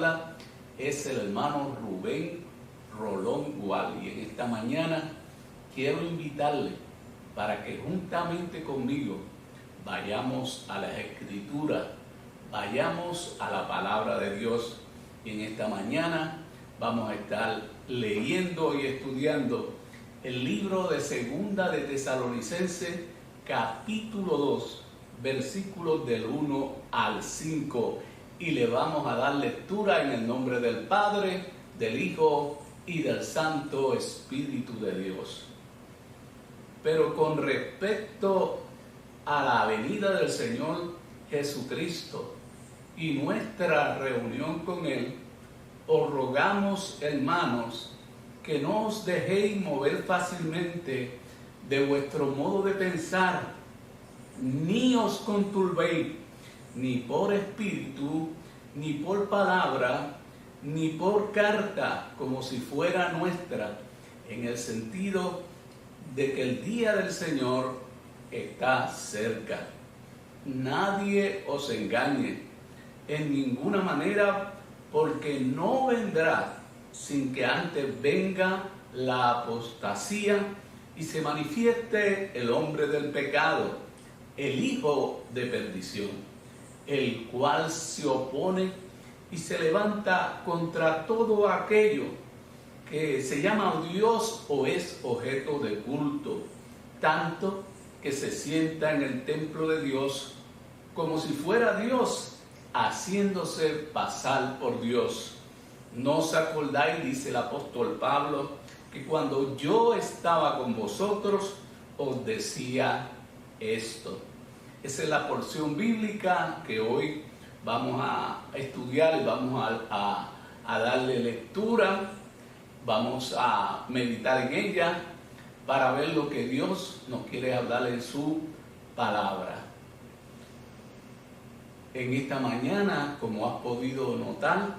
habla es el hermano Rubén Rolón Gual. Y en esta mañana quiero invitarle para que juntamente conmigo vayamos a las Escrituras, vayamos a la palabra de Dios. Y en esta mañana vamos a estar leyendo y estudiando el libro de Segunda de Tesalonicenses, capítulo 2, versículos del 1 al 5. Y le vamos a dar lectura en el nombre del Padre, del Hijo y del Santo Espíritu de Dios. Pero con respecto a la venida del Señor Jesucristo y nuestra reunión con Él, os rogamos, hermanos, que no os dejéis mover fácilmente de vuestro modo de pensar, ni os conturbéis, ni por espíritu, ni por palabra, ni por carta, como si fuera nuestra, en el sentido de que el día del Señor está cerca. Nadie os engañe en ninguna manera, porque no vendrá sin que antes venga la apostasía y se manifieste el hombre del pecado, el hijo de perdición, el cual se opone y se levanta contra todo aquello que se llama Dios o es objeto de culto, tanto que se sienta en el templo de Dios como si fuera Dios, haciéndose pasar por Dios. ¿No os acordáis, dice el apóstol Pablo, que cuando yo estaba con vosotros os decía esto? Esa es la porción bíblica que hoy vamos a estudiar y vamos a darle lectura, vamos a meditar en ella para ver lo que Dios nos quiere hablar en su palabra. En esta mañana, como has podido notar,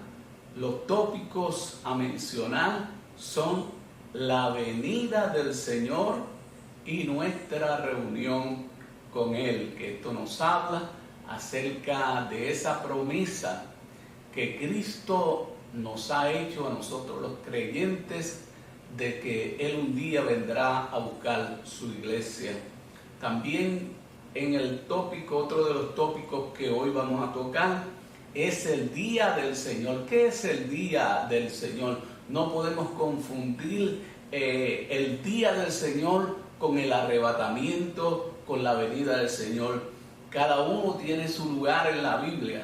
los tópicos a mencionar son la venida del Señor y nuestra reunión con Él, que esto nos habla acerca de esa promesa que Cristo nos ha hecho a nosotros los creyentes, de que Él un día vendrá a buscar su iglesia. También en el tópico, otro de los tópicos que hoy vamos a tocar, es el día del Señor. ¿Qué es el día del Señor? No podemos confundir el día del Señor con el arrebatamiento, con la venida del Señor. Cada uno tiene su lugar en la Biblia.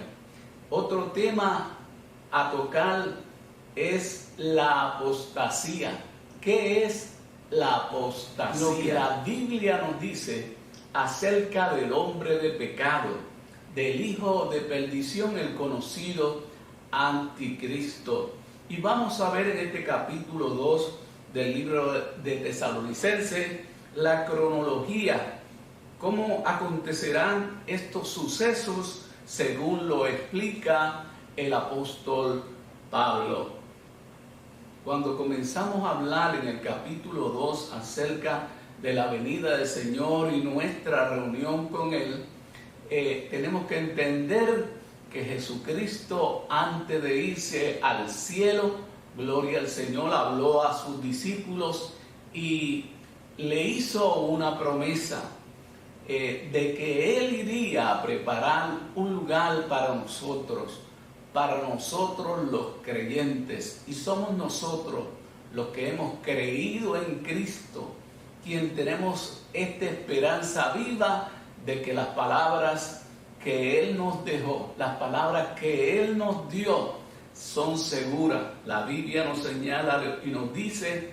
Otro tema a tocar es la apostasía. ¿Qué es la apostasía? Lo que la Biblia nos dice acerca del hombre de pecado, del hijo de perdición, el conocido anticristo. Y vamos a ver en este capítulo 2 del libro de Tesalonicenses la cronología, cómo acontecerán estos sucesos según lo explica el apóstol Pablo. Cuando comenzamos a hablar en el capítulo 2 acerca de la venida del Señor y nuestra reunión con Él, tenemos que entender que Jesucristo, antes de irse al cielo, gloria al Señor, habló a sus discípulos y le hizo una promesa de que Él iría a preparar un lugar para nosotros los creyentes. Y somos nosotros los que hemos creído en Cristo, quien tenemos esta esperanza viva de que las palabras que Él nos dejó, las palabras que Él nos dio, son seguras. La Biblia nos señala y nos dice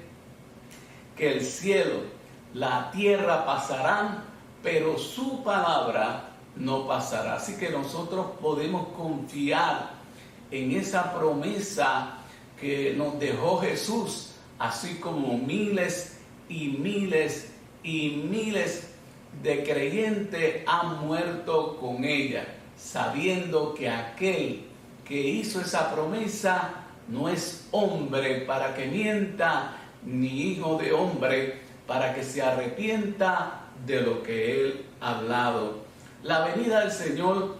que el cielo, la tierra pasarán, pero su palabra no pasará. Así que nosotros podemos confiar en esa promesa que nos dejó Jesús, así como miles y miles y miles de creyentes han muerto con ella, sabiendo que aquel que hizo esa promesa no es hombre para que mienta, ni hijo de hombre para que se arrepienta de lo que Él ha hablado. La venida del Señor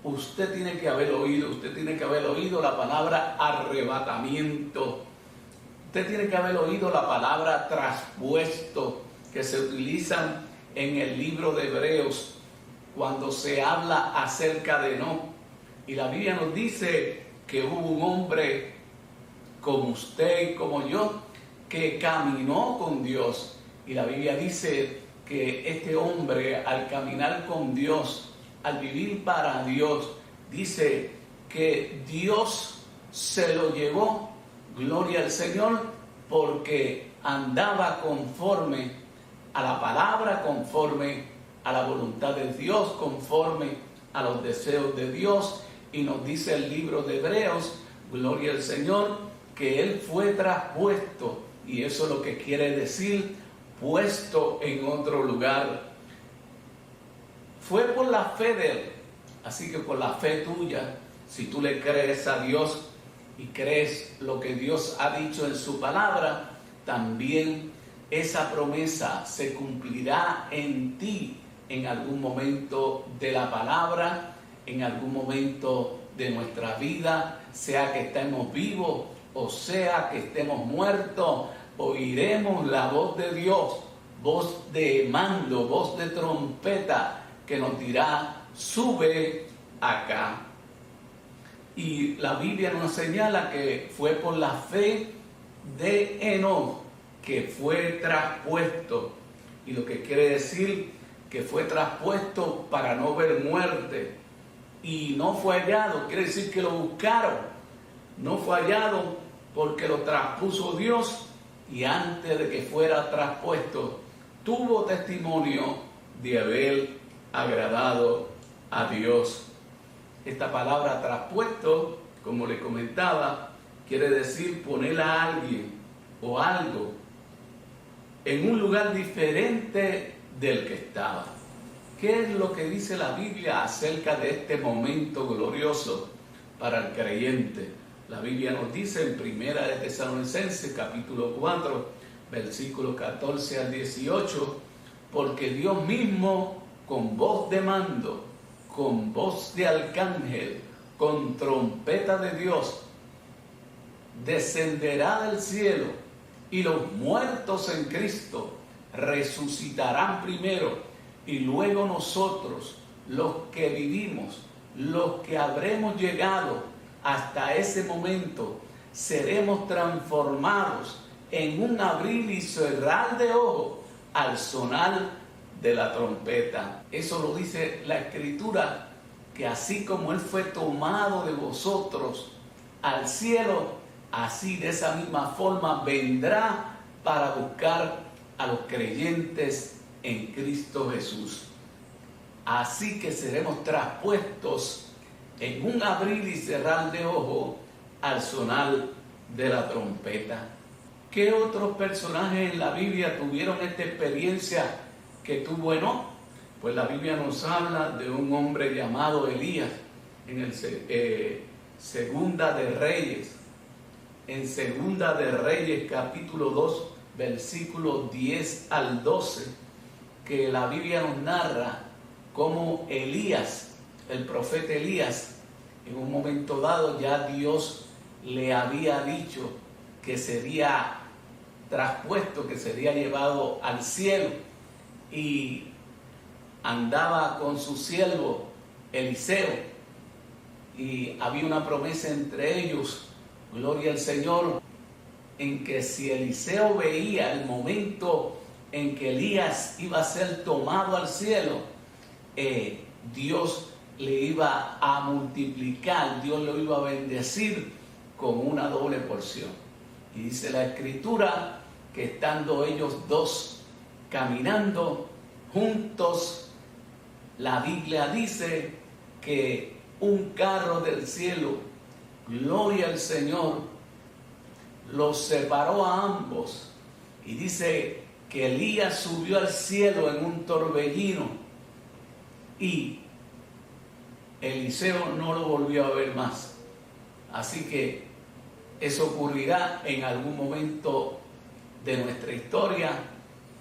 usted tiene que haber oído la palabra arrebatamiento. Usted tiene que haber oído la palabra traspuesto, que se utilizan en el libro de Hebreos cuando se habla acerca de Enoc. Y la Biblia nos dice que hubo un hombre como usted y como yo que caminó con Dios. Y la Biblia dice que este hombre, al caminar con Dios, al vivir para Dios, dice que Dios se lo llevó, gloria al Señor, porque andaba conforme a la palabra, conforme a la voluntad de Dios, conforme a los deseos de Dios. Y nos dice el libro de Hebreos, gloria al Señor, que Él fue traspuesto, y eso es lo que quiere decir puesto en otro lugar. Fue por la fe de Él, así que por la fe tuya, si tú le crees a Dios y crees lo que Dios ha dicho en su palabra, también esa promesa se cumplirá en ti en algún momento de la palabra, en algún momento de nuestra vida, sea que estemos vivos o sea que estemos muertos, oiremos la voz de Dios, voz de mando, voz de trompeta, que nos dirá, sube acá. Y la Biblia nos señala que fue por la fe de Enoc que fue traspuesto. Y lo que quiere decir que fue traspuesto para no ver muerte. Y no fue hallado, quiere decir que lo buscaron. No fue hallado porque lo traspuso Dios, y antes de que fuera traspuesto, tuvo testimonio de haber agradado a Dios. Esta palabra traspuesto, como le comentaba, quiere decir poner a alguien o algo en un lugar diferente del que estaba. ¿Qué es lo que dice la Biblia acerca de este momento glorioso para el creyente? La Biblia nos dice en Primera de Tesalonicenses, capítulo 4, versículos 14 al 18, porque Dios mismo, con voz de mando, con voz de arcángel, con trompeta de Dios, descenderá del cielo, y los muertos en Cristo resucitarán primero, y luego nosotros, los que vivimos, los que habremos llegado hasta ese momento, seremos transformados en un abrir y cerrar de ojos al sonar de la trompeta. Eso lo dice la Escritura, que así como Él fue tomado de vosotros al cielo, así de esa misma forma vendrá para buscar a los creyentes en Cristo Jesús. Así que seremos traspuestos en un abrir y cerrar de ojos al sonar de la trompeta. ¿Qué otros personajes en la Biblia tuvieron esta experiencia que tuvo Enoc? Pues la Biblia nos habla de un hombre llamado Elías en el Segunda de Reyes. En Segunda de Reyes, capítulo 2, versículos 10 al 12, que la Biblia nos narra cómo Elías, el profeta Elías, en un momento dado ya Dios le había dicho que sería traspuesto, que sería llevado al cielo, y andaba con su siervo Eliseo, y había una promesa entre ellos, gloria al Señor, en que si Eliseo veía el momento en que Elías iba a ser tomado al cielo, Dios le iba a multiplicar, Dios lo iba a bendecir con una doble porción. Y dice la Escritura que estando ellos dos caminando juntos, la Biblia dice que un carro del cielo, gloria al Señor, los separó a ambos. Y dice que Elías subió al cielo en un torbellino y Eliseo no lo volvió a ver más. Así que eso ocurrirá en algún momento de nuestra historia,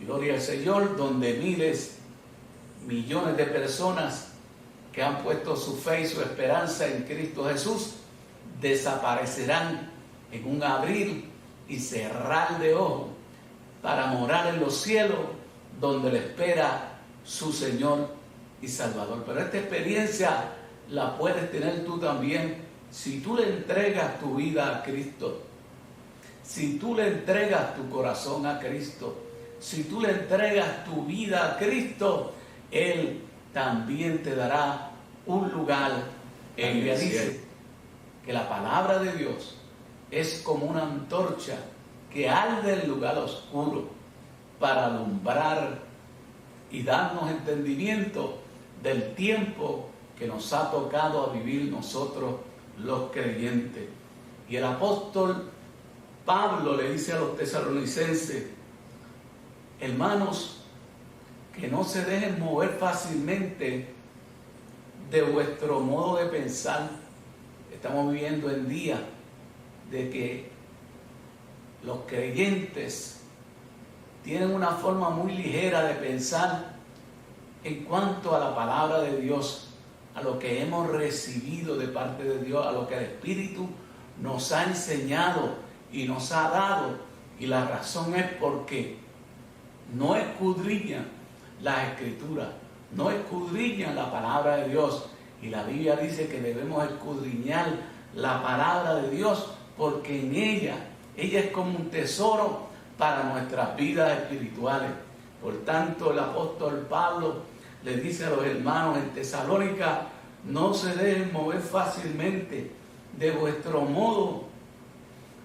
gloria al Señor, donde miles, millones de personas que han puesto su fe y su esperanza en Cristo Jesús desaparecerán en un abrir y cerrar de ojos para morar en los cielos donde le espera su Señor y Salvador. Pero esta experiencia la puedes tener tú también si tú le entregas tu vida a Cristo, si tú le entregas tu corazón a Cristo, si tú le entregas tu vida a Cristo, Él también te dará un lugar en el cielo. Que la palabra de Dios es como una antorcha que arde en el lugar oscuro para alumbrar y darnos entendimiento del tiempo que nos ha tocado a vivir nosotros los creyentes. Y el apóstol Pablo le dice a los tesalonicenses: hermanos, que no se dejen mover fácilmente de vuestro modo de pensar. Estamos viviendo en día de que los creyentes tienen una forma muy ligera de pensar en cuanto a la palabra de Dios, a lo que hemos recibido de parte de Dios, a lo que el Espíritu nos ha enseñado y nos ha dado. Y la razón es porque no escudriñan las Escrituras, no escudriñan la palabra de Dios. Y la Biblia dice que debemos escudriñar la palabra de Dios porque en ella es como un tesoro para nuestras vidas espirituales. Por tanto, el apóstol Pablo le dice a los hermanos en Tesalónica: no se dejen mover fácilmente de vuestro modo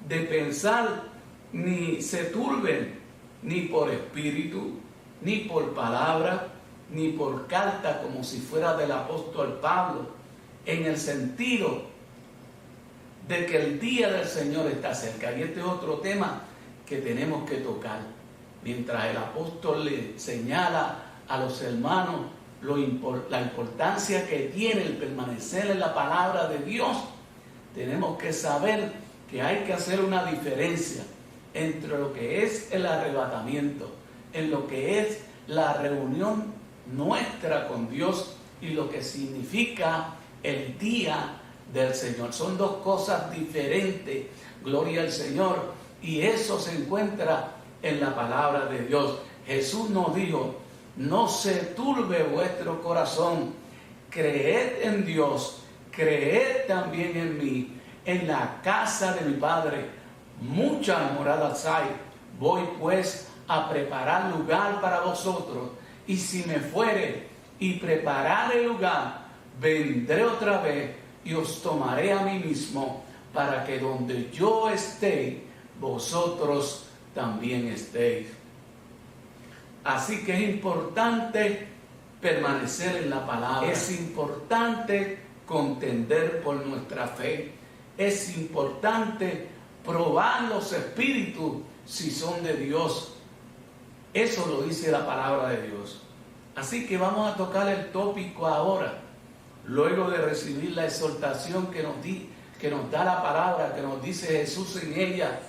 de pensar, ni se turben, ni por espíritu, ni por palabra, ni por carta, como si fuera del apóstol Pablo, en el sentido de que el día del Señor está cerca. Y este es otro tema que tenemos que tocar. Mientras el apóstol le señala a los hermanos la importancia que tiene el permanecer en la palabra de Dios, tenemos que saber que hay que hacer una diferencia entre lo que es el arrebatamiento, en lo que es la reunión nuestra con Dios y lo que significa el día del Señor. Son dos cosas diferentes, gloria al Señor, y eso se encuentra en la palabra de Dios. Jesús nos dijo: no se turbe vuestro corazón, creed en Dios, creed también en mí. En la casa de mi Padre muchas moradas hay, voy pues a preparar lugar para vosotros, y si me fuere y preparar el lugar, vendré otra vez y os tomaré a mí mismo, para que donde yo esté, vosotros también estéis. Así que es importante permanecer en la palabra, es importante contender por nuestra fe, es importante probar los espíritus si son de Dios. Eso lo dice la palabra de Dios. Así que vamos a tocar el tópico ahora, luego de recibir la exhortación que nos da la palabra, que nos dice Jesús en ella: